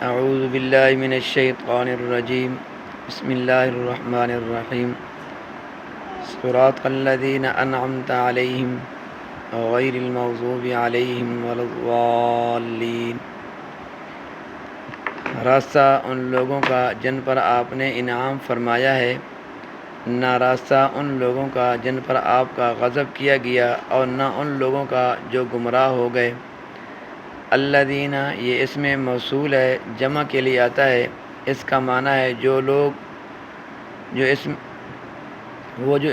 اعوذ باللہ من الشیطان الرجیم بسم اللہ الرحمن الرحیم صراط الذین انعمت علیہم غیر المغضوب علیہم ولا الضالین۔ راستہ ان لوگوں کا جن پر آپ نے انعام فرمایا ہے، نہ راستہ ان لوگوں کا جن پر آپ کا غضب کیا گیا، اور نہ ان لوگوں کا جو گمراہ ہو گئے۔ الذین، یہ اسم موصول ہے، جمع کے لیے آتا ہے۔ اس کا معنی ہے جو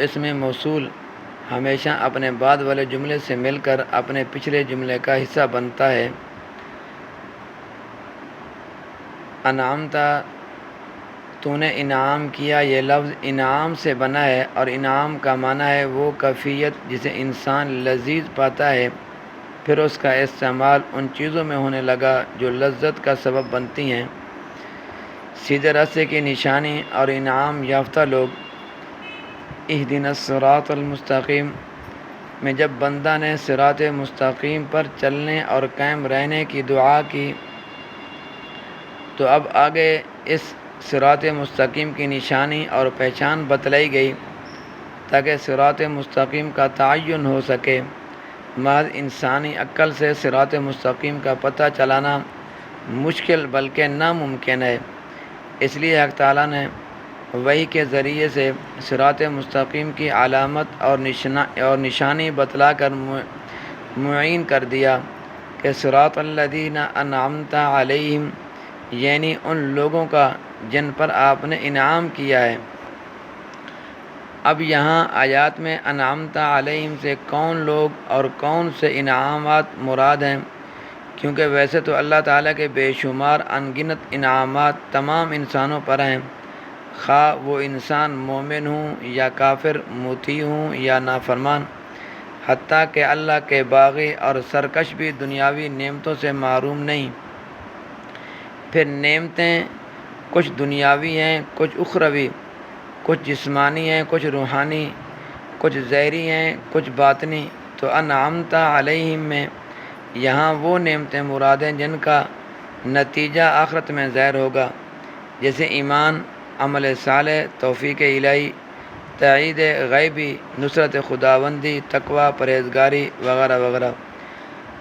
اسم موصول ہمیشہ اپنے بعد والے جملے سے مل کر اپنے پچھلے جملے کا حصہ بنتا ہے۔ انعامتا، تو نے انعام کیا، یہ لفظ انعام سے بنا ہے، اور انعام کا معنی ہے وہ کیفیت جسے انسان لذیذ پاتا ہے، پھر اس کا استعمال ان چیزوں میں ہونے لگا جو لذت کا سبب بنتی ہیں۔ سیدھے راستے کی نشانی اور انعام یافتہ لوگ اہدنا الصراط المستقیم میں جب بندہ نے صراط مستقیم پر چلنے اور قائم رہنے کی دعا کی، تو اب آگے اس صراط مستقیم کی نشانی اور پہچان بتلائی گئی تاکہ صراط مستقیم کا تعین ہو سکے۔ محض انسانی عقل سے صراط مستقیم کا پتہ چلانا مشکل بلکہ ناممکن ہے، اس لیے حق تعالیٰ نے وحی کے ذریعے سے صراط مستقیم کی علامت اور نشانی بتلا کر معین کر دیا کہ صراط الذین انعمت علیہم، یعنی ان لوگوں کا جن پر آپ نے انعام کیا ہے۔ اب یہاں آیات میں انعمت علیہم سے کون لوگ اور کون سے انعامات مراد ہیں، کیونکہ ویسے تو اللہ تعالیٰ کے بے شمار انگنت انعامات تمام انسانوں پر ہیں، خواہ وہ انسان مومن ہوں یا کافر، مطیع ہوں یا نافرمان۔ حتیٰ کہ اللہ کے باغی اور سرکش بھی دنیاوی نعمتوں سے محروم نہیں۔ پھر نعمتیں کچھ دنیاوی ہیں، کچھ اخروی، کچھ جسمانی ہیں، کچھ روحانی، کچھ ظاہری ہیں، کچھ باطنی۔ تو انعمت علیہم میں یہاں وہ نعمتیں مراد ہیں جن کا نتیجہ آخرت میں ظاہر ہوگا، جیسے ایمان، عمل صالح، توفیق الہی، تائید غیبی، نصرت خداوندی، تقوی، پرہیزگاری وغیرہ وغیرہ۔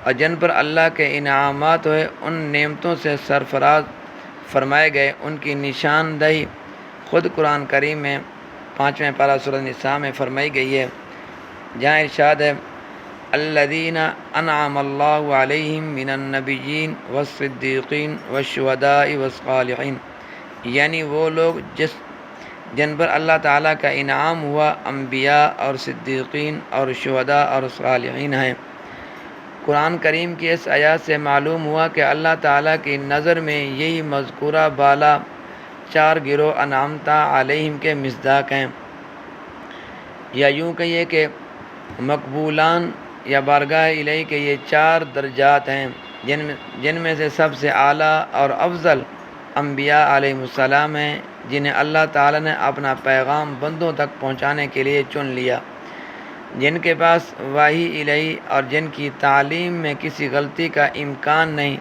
اور جن پر اللہ کے انعامات ہوئے، ان نعمتوں سے سرفراز فرمائے گئے، ان کی نشاندہی خود قرآن کریم میں 5ویں پارہ سورۃ النساء میں فرمائی گئی ہے، جہاں ارشاد ہے الذین انعم اللہ علیہم من النبیین والصدیقین والشہداء والصالحین، یعنی وہ لوگ جن پر اللہ تعالیٰ کا انعام ہوا انبیاء اور صدیقین اور شہداء اور صالحین ہیں۔ قرآن کریم کی اس آیات سے معلوم ہوا کہ اللہ تعالیٰ کی نظر میں یہی مذکورہ بالا 4 گروہ انعمت علیہم کے مصداق ہیں، یا یوں کہیے کہ مقبولان یا بارگاہ الہی کے یہ 4 درجات ہیں، جن میں سے سب سے اعلیٰ اور افضل انبیاء علیہ السلام ہیں، جنہیں اللہ تعالیٰ نے اپنا پیغام بندوں تک پہنچانے کے لیے چن لیا، جن کے پاس وحی الہی اور جن کی تعلیم میں کسی غلطی کا امکان نہیں،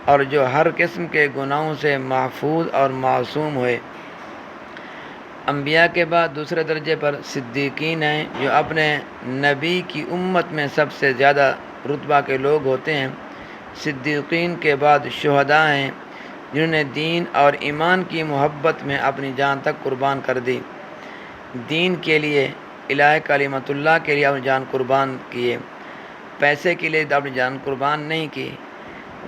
اور جو ہر قسم کے گناہوں سے محفوظ اور معصوم ہوئے۔ انبیاء کے بعد دوسرے درجے پر صدیقین ہیں، جو اپنے نبی کی امت میں سب سے زیادہ رتبہ کے لوگ ہوتے ہیں۔ صدیقین کے بعد شہداء ہیں، جنہوں نے دین اور ایمان کی محبت میں اپنی جان تک قربان کر دی۔ دین کے لیے، الہ کلمۃ اللہ کے لیے اپنی جان قربان کیے، پیسے کے لیے اپنی جان قربان نہیں کی،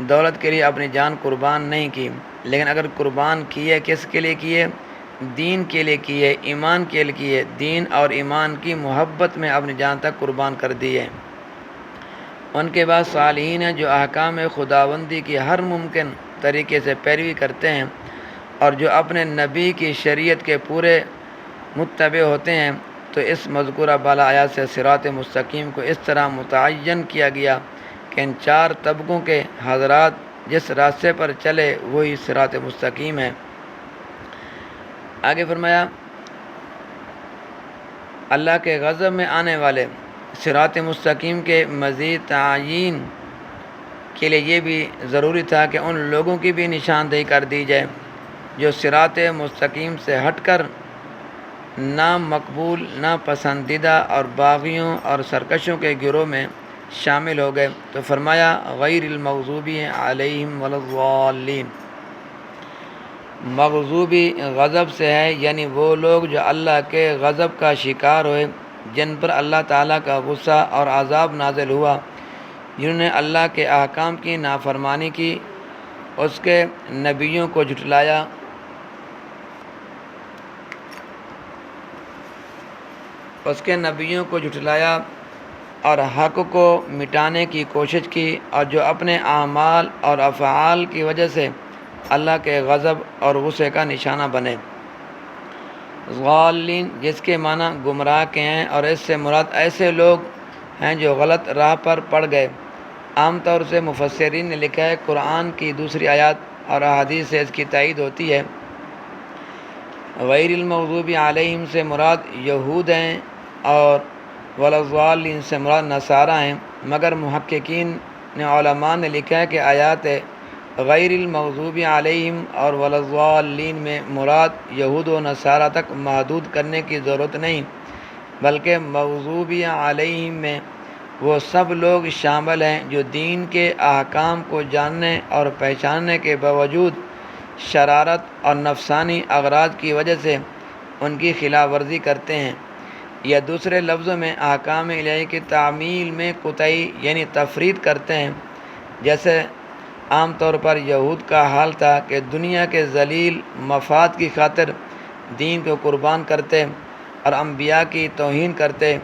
دولت کے لیے اپنی جان قربان نہیں کی، لیکن اگر قربان کیے کس کے لیے کیے؟ دین کے لیے کیے، ایمان کے لیے کیے، دین اور ایمان کی محبت میں اپنی جان تک قربان کر دیے۔ ان کے بعد صالحین ہیں، جو احکام خداوندی کی ہر ممکن طریقے سے پیروی کرتے ہیں، اور جو اپنے نبی کی شریعت کے پورے متبع ہوتے ہیں۔ تو اس مذکورہ بالا آیات سے صراط مستقیم کو اس طرح متعین کیا گیا کہ ان 4 طبقوں کے حضرات جس راستے پر چلے وہی صراط مستقیم ہے۔ آگے فرمایا اللہ کے غضب میں آنے والے صراط مستقیم کے مزید تعین کے لیے یہ بھی ضروری تھا کہ ان لوگوں کی بھی نشاندہی کر دی جائے جو صراط مستقیم سے ہٹ کر نہ مقبول نہ پسندیدہ اور باغیوں اور سرکشوں کے گروہ میں شامل ہو گئے۔ تو فرمایا غیر المغضوب علیہم ولا الضالین، مغضوبی غضب سے ہے، یعنی وہ لوگ جو اللہ کے غضب کا شکار ہوئے، جن پر اللہ تعالیٰ کا غصہ اور عذاب نازل ہوا، جنہوں نے اللہ کے احکام کی نافرمانی کی، اس کے نبیوں کو جھٹلایا اور حق کو مٹانے کی کوشش کی، اور جو اپنے اعمال اور افعال کی وجہ سے اللہ کے غضب اور غصے کا نشانہ بنے۔ ضالین جس کے معنی گمراہ کے ہیں، اور اس سے مراد ایسے لوگ ہیں جو غلط راہ پر پڑ گئے۔ عام طور سے مفسرین نے لکھا ہے قرآن کی دوسری آیات اور احادیث سے اس کی تائید ہوتی ہے۔ غیر المغضوب علیہم سے مراد یہود ہیں اور ولا الضالین سے مراد نصارہ ہیں، مگر محققین نے علماء نے لکھا ہے کہ آیات غیر المغضوب علیہم اور ولا الضالین میں مراد یہود و نصارہ تک محدود کرنے کی ضرورت نہیں، بلکہ مغضوب علیہم میں وہ سب لوگ شامل ہیں جو دین کے احکام کو جاننے اور پہچاننے کے باوجود شرارت اور نفسانی اغراض کی وجہ سے ان کی خلاف ورزی کرتے ہیں، یا دوسرے لفظوں میں احکام الہی کی تعمیل میں کوتاہی یعنی تفرید کرتے ہیں، جیسے عام طور پر یہود کا حال تھا کہ دنیا کے ذلیل مفاد کی خاطر دین کو قربان کرتے اور انبیاء کی توہین کرتے۔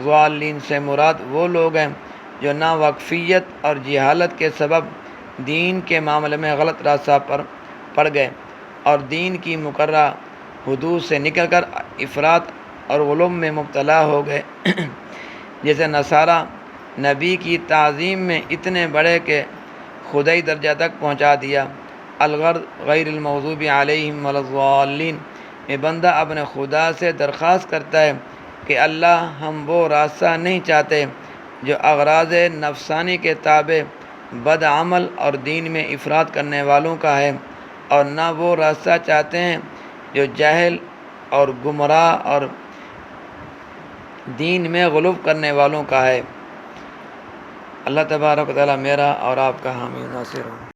ضالین سے مراد وہ لوگ ہیں جو ناواقفیت اور جہالت کے سبب دین کے معاملے میں غلط راستہ پر پڑ گئے اور دین کی مقررہ حدود سے نکل کر افراط اور غلو میں مبتلا ہو گئے۔ جیسے نصارہ نبی کی تعظیم میں اتنے بڑے کہ خدائی درجہ تک پہنچا دیا۔ الغرض غیر المغضوب علیہم ولا الضالین میں بندہ اپنے خدا سے درخواست کرتا ہے کہ اللہ ہم وہ راستہ نہیں چاہتے جو اغراض نفسانی کے تابع بد عمل اور دین میں افراط کرنے والوں کا ہے، اور نہ وہ راستہ چاہتے ہیں جو جاہل اور گمراہ اور دین میں غلو کرنے والوں کا ہے۔ اللہ تبارک و تعالیٰ میرا اور آپ کا حامی و ناصر ہو۔